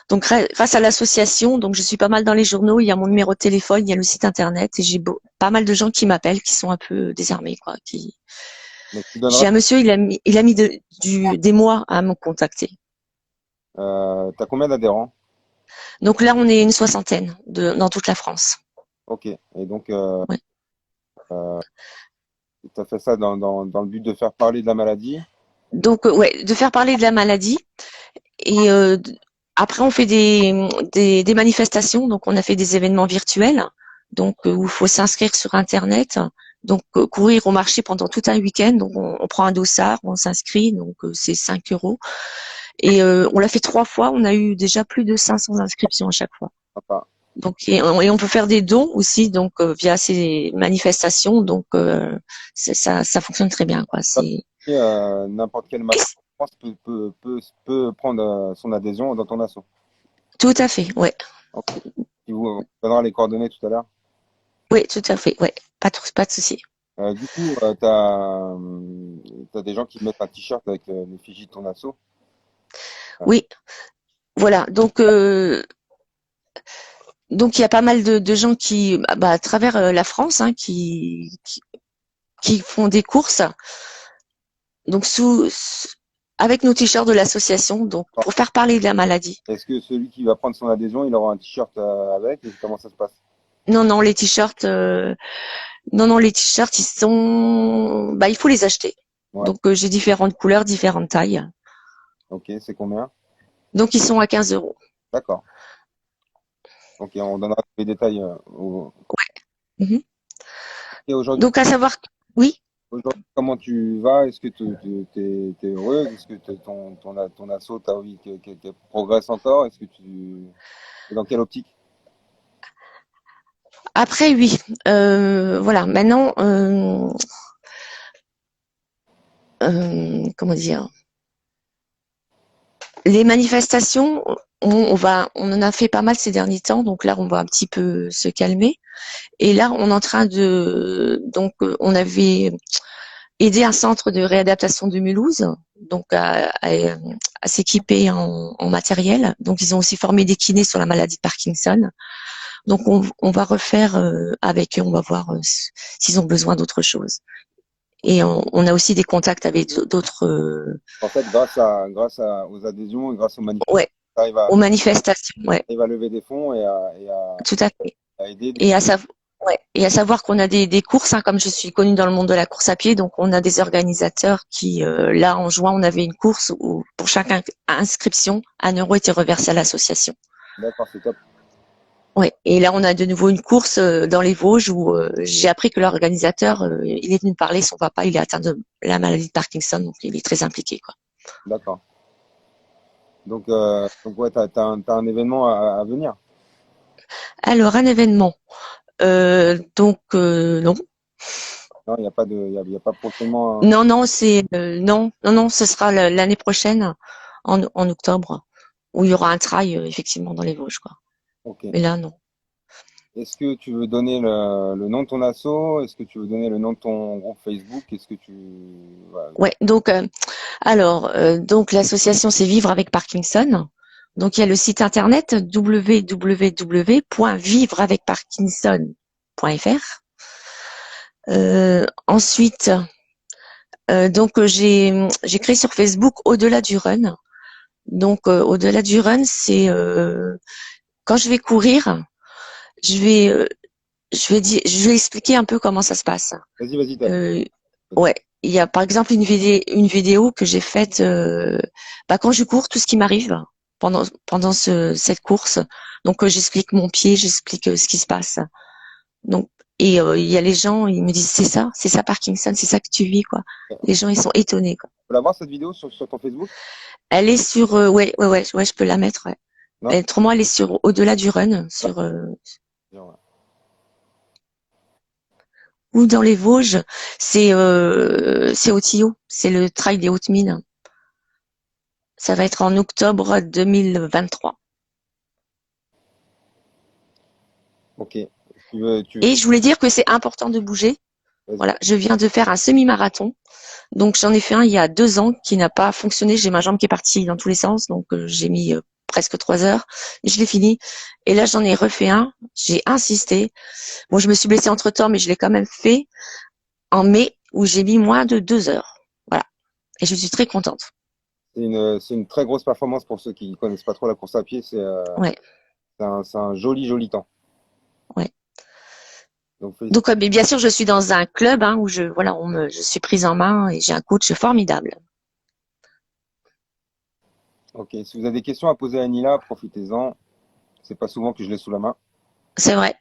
Donc grâce à l'association, donc je suis pas mal dans les journaux, il y a mon numéro de téléphone, il y a le site internet et j'ai pas mal de gens qui m'appellent, qui sont un peu désarmés, quoi. Donc, tu donneras, J'ai un monsieur, il a mis des mois à me contacter. t'as combien d'adhérents? Donc là, on est une soixantaine dans toute la France. Ok. Et donc, Ouais. tu as fait ça dans le but de faire parler de la maladie. Donc ouais, de faire parler de la maladie et après on fait des manifestations. Donc on a fait des événements virtuels, donc où il faut s'inscrire sur internet. Donc courir au marché pendant tout un week-end. Donc on prend un dossard, on s'inscrit. Donc c'est 5 euros. Et on l'a fait 3 fois. On a eu déjà plus de 500 inscriptions à chaque fois. Sympa. Donc et on peut faire des dons aussi, donc via ces manifestations. Donc ça fonctionne très bien, quoi. C'est N'importe quel magasin en France peut prendre son adhésion dans ton asso. tout à fait, ouais. Ok. Tu vous donnera les coordonnées tout à l'heure. Oui, tout à fait, ouais. Pas de souci. Du coup, tu as, des gens qui mettent un t-shirt avec l'effigie de ton asso. Oui, voilà. Donc il y a pas mal de gens qui, à travers la France, hein, qui font des courses. Donc avec nos t-shirts de l'association, donc Alors, pour faire parler de la maladie. est-ce que celui qui va prendre son adhésion, il aura un t-shirt avec? Et comment ça se passe? Non, non, les t-shirts, non, les t-shirts, il faut les acheter. Ouais. Donc j'ai différentes couleurs, différentes tailles. Ok, c'est combien? Donc ils sont à 15 euros. D'accord. Ok, on donnera tous les détails. Mhm. Et aujourd'hui, Donc à savoir, oui. comment tu vas? Est-ce que tu es heureuse? Est-ce que ton asso, tu as envie qu'elle progresse encore? Est-ce que tu es dans quelle optique? Après, oui. Voilà. Maintenant, comment dire, les manifestations, on en a fait pas mal ces derniers temps. Donc là, on va un petit peu se calmer. Et là, on est en train donc on avait aidé un centre de réadaptation de Mulhouse, donc à s'équiper en matériel. Donc ils ont aussi formé des kinés sur la maladie de Parkinson. Donc on va refaire avec eux, on va voir s'ils ont besoin d'autre chose. Et on a aussi des contacts avec d'autres, En fait, aux adhésions et grâce aux manifestations, ouais, tu arrives aux manifestations, ouais, à lever des fonds tout à fait. à aider. Et à savoir qu'on a des courses, hein, comme je suis connue dans le monde de la course à pied, donc on a des organisateurs qui, là en juin, on avait une course où pour chaque inscription, 1 € était reversé à l'association. D'accord, c'est top. Ouais. Et là, on a de nouveau une course dans les Vosges où j'ai appris que l'organisateur, il est venu me parler. Son papa, il est atteint de la maladie de Parkinson, donc il est très impliqué, quoi. D'accord. Donc ouais, t'as un événement à venir. Alors, un événement. Non, Non, il n'y a pas y a pas prochainement. non, non, ce sera l'année prochaine, en octobre, où il y aura un trail effectivement dans les Vosges, quoi. Ok. Mais là, non. Est-ce que tu veux donner le nom de ton asso? Est-ce que tu veux donner le nom de ton groupe Facebook? Est-ce que tu... Voilà. Ouais. Donc l'association, c'est Vivre avec Parkinson. Donc il y a le site internet www.vivreavecparkinson.fr. Ensuite, j'ai créé sur Facebook Au-delà du run. Donc Au-delà du run, c'est quand je vais courir, je vais je vais expliquer un peu comment ça se passe. Vas-y, Euh, ouais, il y a par exemple une vidéo que j'ai faite quand je cours, tout ce qui m'arrive pendant cette course. Donc j'explique mon pied, j'explique ce qui se passe. Donc il y a les gens, ils me disent c'est ça Parkinson, c'est ça que tu vis, quoi. Les gens ils sont étonnés, quoi. Tu peux la voir cette vidéo sur ton Facebook? Elle est sur ouais, je peux la mettre. Ouais. Non? Autrement, elle est sur Au-delà du run sur Ouais. ou dans les Vosges, c'est au Tillot, c'est le trail des Hautes Mines. Ça va être en octobre 2023. Ok. Et je voulais dire que c'est important de bouger. Vas-y. Voilà, je viens de faire un semi-marathon. Donc j'en ai fait un il y a 2 ans qui n'a pas fonctionné. J'ai ma jambe qui est partie dans tous les sens, donc j'ai mis presque 3 heures. Je l'ai fini. Et là, j'en ai refait un. J'ai insisté. Bon, je me suis blessée entre-temps, mais je l'ai quand même fait en mai, où j'ai mis moins de 2 heures. Voilà. Et je suis très contente. C'est une très grosse performance pour ceux qui connaissent pas trop la course à pied. Ouais, C'est un joli, joli temps. ouais. Donc, Donc, mais bien sûr, je suis dans un club où voilà, je suis prise en main et j'ai un coach formidable. ok. Si vous avez des questions à poser à Nila, profitez-en. C'est pas souvent que je l'ai sous la main. C'est vrai.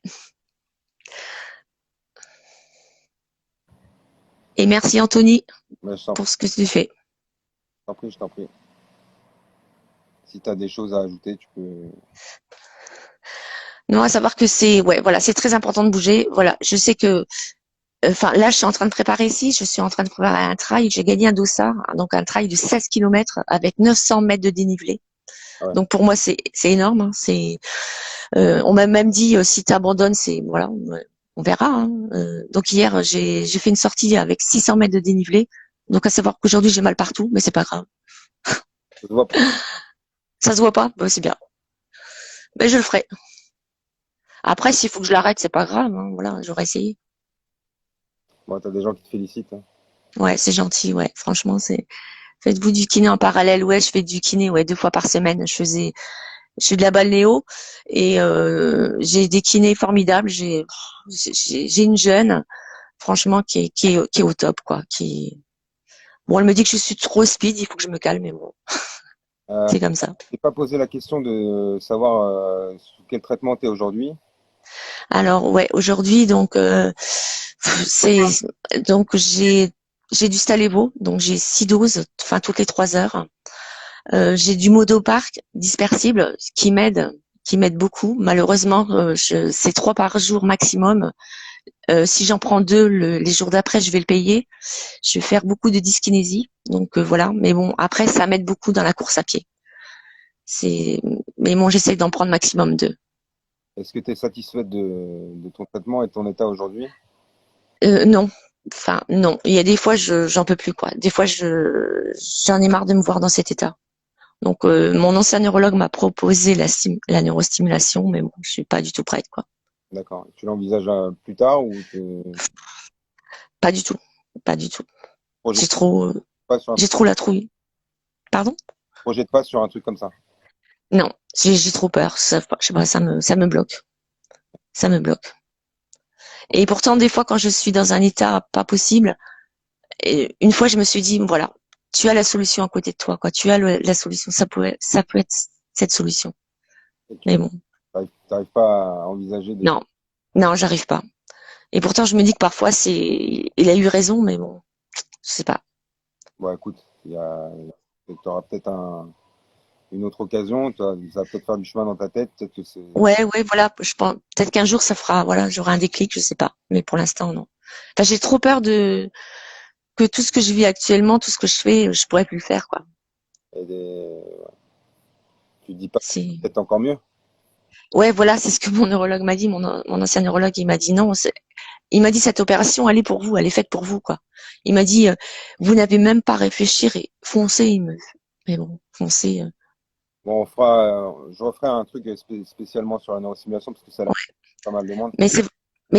Et merci Anthony Mais pour ce que tu fais. je t'en prie. Si tu as des choses à ajouter, tu peux. Non, à savoir que ouais, voilà, c'est très important de bouger. Voilà, je sais que, enfin, là, je suis en train de préparer ici, je suis en train de préparer un trail. J'ai gagné un dossard, donc un trail de 16 kilomètres avec 900 mètres de dénivelé. Ah ouais. Donc pour moi, c'est énorme. On m'a même dit si tu abandonnes, c'est voilà, on verra. Donc hier, j'ai fait une sortie avec 600 mètres de dénivelé. Donc à savoir qu'aujourd'hui j'ai mal partout, mais c'est pas grave. Ça se voit pas. Ça se voit pas, bah, c'est bien. Mais je le ferai. Après, s'il faut que je l'arrête, c'est pas grave. Voilà, j'aurais essayé. Bon, t'as des gens qui te félicitent, hein. Ouais, c'est gentil. Ouais, franchement, Faites-vous du kiné en parallèle. Ouais, je fais du kiné. Ouais, 2 fois par semaine. Je fais de la balnéo et j'ai des kinés formidables. J'ai une jeune, franchement, qui est au top, quoi. Bon, elle me dit que je suis trop speed. Il faut que je me calme, mais bon, Euh, c'est comme ça. je t'ai pas posé la question de savoir sous quel traitement tu es aujourd'hui. Alors ouais, aujourd'hui donc c'est donc j'ai du Stalevo, donc j'ai 6 doses, enfin toutes les 3 heures. J'ai du Modopark dispersible qui m'aide beaucoup. Malheureusement, c'est 3 par jour maximum. Si j'en prends 2 les jours d'après, je vais le payer. Je vais faire beaucoup de dyskinésie, donc voilà. Mais bon, après ça m'aide beaucoup dans la course à pied. C'est mais bon, j'essaie d'en prendre maximum 2. Est-ce que tu es satisfaite de ton traitement et de ton état aujourd'hui? Non. Enfin, non. Il y a des fois, j'en peux plus, quoi. Des fois, j'en ai marre de me voir dans cet état. Donc, mon ancien neurologue m'a proposé la neurostimulation, mais bon, je suis pas du tout prête, quoi. D'accord. Tu l'envisages plus tard ou tu Pas du tout. Pas du tout. projettes pas sur un J'ai truc, trop la trouille. Pardon? projettes pas sur un truc comme ça? Non. J'ai trop peur. Je sais pas, ça me bloque. Ça me bloque. Et pourtant, des fois, quand je suis dans un état pas possible, et une fois, je me suis dit, voilà, tu as la solution à côté de toi, quoi. Tu as la solution. Ça peut être cette solution. Et Mais bon. t'arrives pas à envisager de. Non. Non, j'arrive pas. Et pourtant, je me dis que parfois, il a eu raison, mais bon, je sais pas. Bon, écoute, t'auras peut-être une autre occasion. Ça va peut-être faire du chemin dans ta tête. Peut-être que c'est. Ouais, ouais, voilà. Je pense, peut-être qu'un jour, ça fera, voilà, j'aurai un déclic, je sais pas. Mais pour l'instant, non. Enfin, j'ai trop peur que tout ce que je vis actuellement, tout ce que je fais, je pourrais plus le faire, quoi. Tu te dis pas C'est, peut-être encore mieux. ouais, voilà, c'est ce que mon neurologue m'a dit, mon ancien neurologue, il m'a dit non, il m'a dit cette opération, elle est pour vous, elle est faite pour vous, quoi. Il m'a dit, vous n'avez même pas à réfléchir et foncez, mais bon, foncez. Bon, je referai un truc spécialement sur la neurosimulation parce que ça a l'air Ouais. pas mal de monde. Mais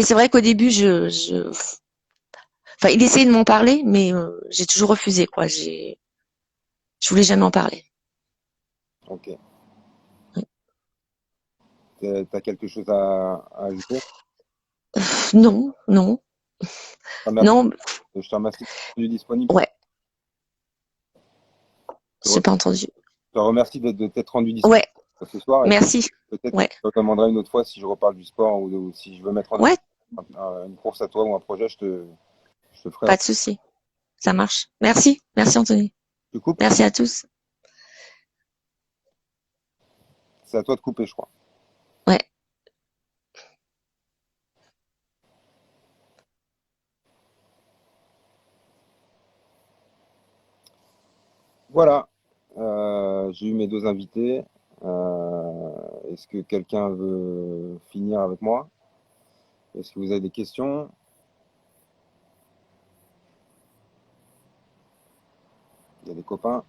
c'est vrai qu'au début, enfin, il essayait de m'en parler, mais j'ai toujours refusé, quoi. Je voulais jamais en parler. Ok. Ouais. T'as quelque chose à ajouter? Non, non, Je te remercie, non, je te remercie d'être rendu disponible. ouais, Je j'ai pas entendu. te remercie de t'être rendu disponible Ouais, ce soir et merci. peut-être que Ouais, je te demanderai une autre fois si je reparle du sport ou si je veux mettre en ouais, une course à toi ou un projet, je te ferai. pas de souci. Ça marche. Merci, merci Anthony. Tu coupes? Merci à tous. C'est à toi de couper, je crois. Ouais. Voilà. J'ai eu mes deux invités. Est-ce que quelqu'un veut finir avec moi? Est-ce que vous avez des questions? Il y a des copains.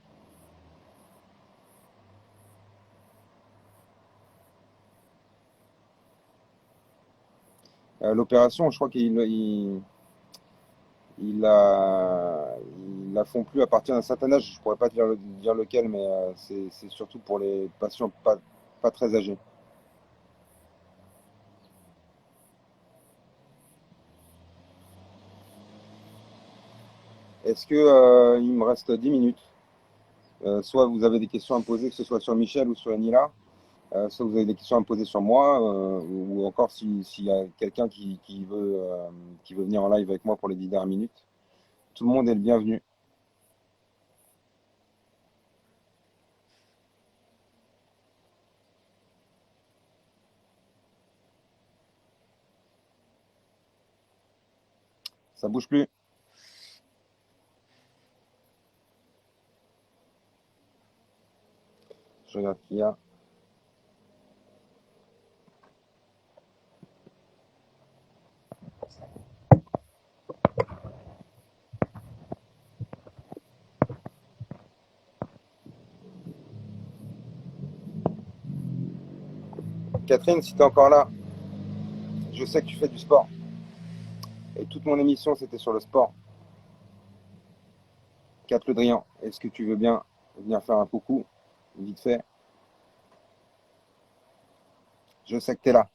L'opération, je crois ils la font plus à partir d'un certain âge. Je pourrais pas te dire lequel, mais c'est surtout pour les patients pas très âgés. Est-ce que il me reste 10 minutes? Soit vous avez des questions à me poser, que ce soit sur Michel ou sur Enila, soit vous avez des questions à me poser sur moi, ou encore s'il y a quelqu'un qui veut venir en live avec moi pour les 10 dernières minutes. Tout le monde est le bienvenu. Ça bouge plus. Je regarde qui y a. Catherine, si tu es encore là, je sais que tu fais du sport. Et toute mon émission, c'était sur le sport. Kat Le Drian, est-ce que tu veux bien venir faire un coucou, vite fait? Je sais que tu es là.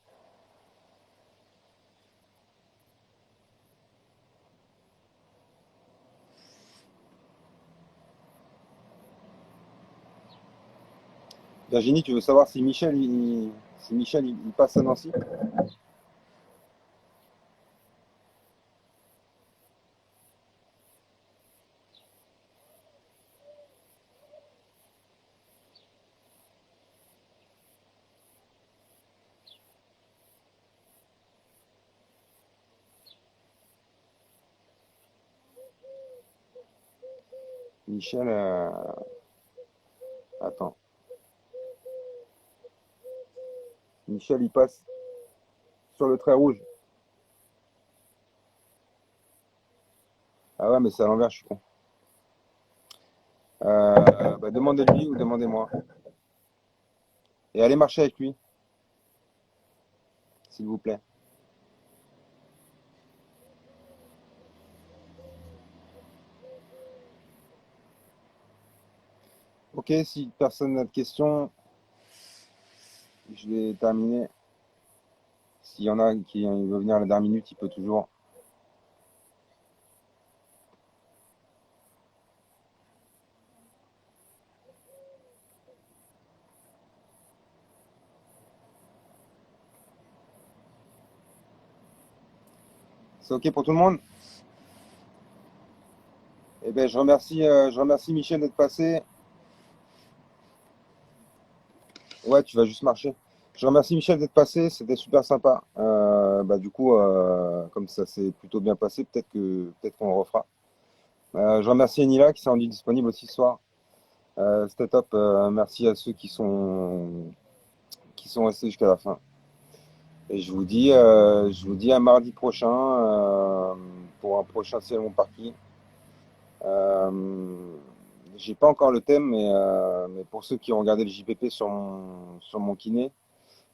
Virginie, tu veux savoir si Michel il passe à Nancy? Michel, attends. Michel, il passe sur le trait rouge. Ah ouais, mais c'est à l'envers, je suis con. Bah, demandez-lui ou demandez-moi. Et allez marcher avec lui, s'il vous plaît. Ok, si personne n'a de questions, je vais terminer. S'il y en a qui veut venir à la dernière minute, il peut toujours. C'est ok pour tout le monde? Eh ben, je remercie Michel d'être passé. Ouais, tu vas juste marcher. Je remercie Michel d'être passé, c'était super sympa. Bah, du coup, comme ça s'est plutôt bien passé, peut-être qu'on le refera. Je remercie Enila qui s'est rendu disponible aussi ce soir. C'était top. Merci à ceux qui sont restés jusqu'à la fin. Et je vous dis à mardi prochain pour un prochain Salon Parking. J'ai pas encore le thème, mais pour ceux qui ont regardé le JPP sur mon kiné,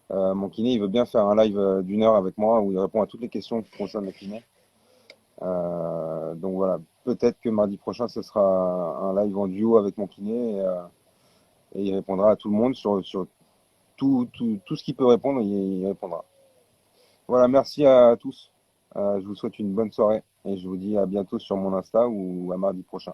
il veut bien faire un live d'1 heure avec moi où il répond à toutes les questions qui concernent le kiné. Donc voilà, peut-être que mardi prochain, ce sera un live en duo avec mon kiné et il répondra à tout le monde sur tout ce qu'il peut répondre, il répondra. Voilà, merci à tous. Je vous souhaite une bonne soirée et je vous dis à bientôt sur mon Insta ou à mardi prochain.